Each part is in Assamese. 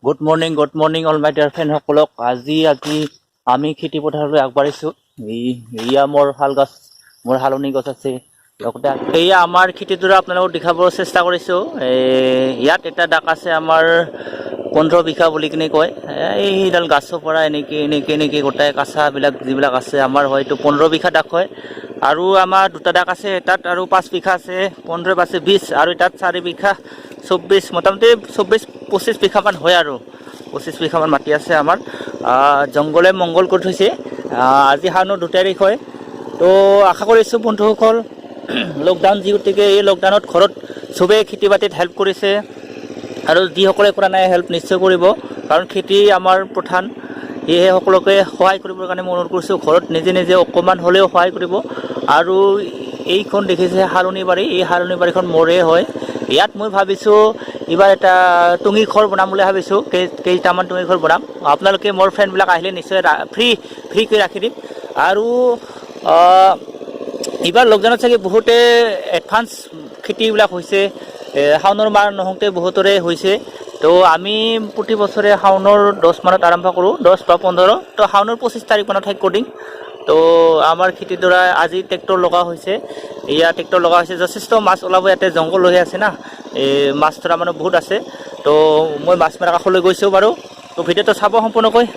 Good morning all my dear ফ্ৰেণ্ডসকলক। আজি আমি খেতি পথাৰলৈ আগবাঢ়িছোঁ। এয়া মোৰ শাল গছ, মোৰ হালনি গছ আছে লগতে এয়া আমাৰ খেতিডৰা আপোনালোকক দেখাবৰ চেষ্টা কৰিছোঁ। ইয়াত এটা ডাক আছে আমাৰ 15 বিঘা বুলি কিনে কয়। এইডাল গাছৰ পৰা এনেকৈ গোটাই কাচাবিলাক যিবিলাক আছে আমাৰ হয়তো 15 বিঘা ডাক হয়। আৰু আমাৰ দুটা ডাক আছে, তাত আৰু 5 বিঘা আছে, 15 আছে 20, আৰু তাত 4 বিঘা 24, মোটামুটি 24-25 বিঘামান হয় আৰু 25 বিঘামান মাটি আছে আমাৰ। জংঘলে মংগল কৰি থৈছে। আজি শাওনৰ 2 তাৰিখ হয়। তো আশা কৰিছোঁ বন্ধুসকল, লকডাউন গতিকে এই লকডাউনত ঘৰত চবেই খেতি বাতিত হেল্প কৰিছে, আৰু যিসকলে কৰা নাই হেল্প নিশ্চয় কৰিব, কাৰণ খেতি আমাৰ প্ৰধান। সেয়েহে সকলোকে সহায় কৰিবৰ কাৰণে মই অনুৰোধ কৰিছোঁ, ঘৰত নিজে অকণমান হ'লেও সহায় কৰিব। আৰু এইখন দেখিছে হালনি বাৰী, এই হালনি বাৰীখন মোৰে হয়। ইয়াত মই ভাবিছোঁ এইবাৰ এটা টুঙি ঘৰ বনাম বুলি ভাবিছোঁ। কেইটামান টুঙি ঘৰ বনাম। আপোনালোকে মোৰ ফ্ৰেণ্ডবিলাক আহিলে নিশ্চয় ফ্ৰীকৈ ৰাখি দিম। আৰু এইবাৰ লকডাউনত চাগে বহুতে এডভান্স খেতিবিলাক হৈছে, শাওনৰ মাহ নহওঁতে বহুতৰে হৈছে। তো আমি প্ৰতি বছৰে শাওনৰ 10 মানত আৰম্ভ কৰোঁ, 10 বা 15, তো শাওনৰ 25 তাৰিখ মানত শেষ কৰি দিম। তো আমাৰ খেতিডৰা আজি ট্ৰেক্টৰ লগা হৈছে। এয়া ট্ৰেক্টৰ লগা হৈছে, যথেষ্ট মাছ ওলাব। ইয়াতে জংঘল হৈ আছে না, মাছ ধৰা মানুহ বহুত আছে। তো মই মাছ মৰা কাষলৈ গৈছোঁ বাৰু। তো ভিডিঅ'টো চাব সম্পূৰ্ণকৈ।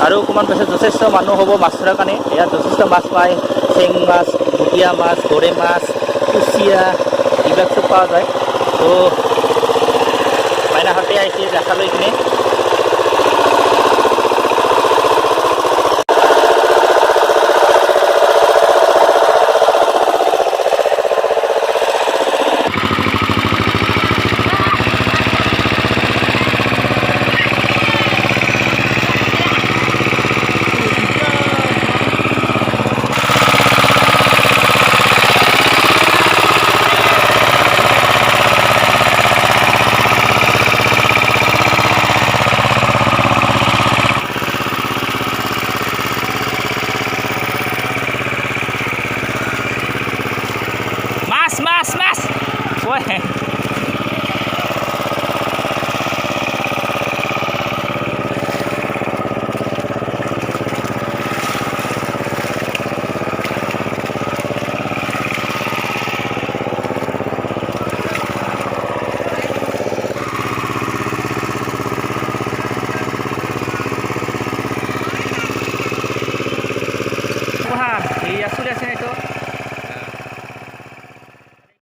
আৰু অকণমান পাছত যথেষ্ট মানুহ হ'ব মাছ ধৰাৰ কাৰণে। ইয়াত যথেষ্ট মাছ পায়, চেং মাছ, ভুটীয়া মাছ, গৰৈ মাছ, কুচিয়া, এইবিলাক চব পোৱা যায়। তো মাইনাহঁতে আহিছে দেখা লৈ কিনে। মাছ ঐ এইয়া চলি আছে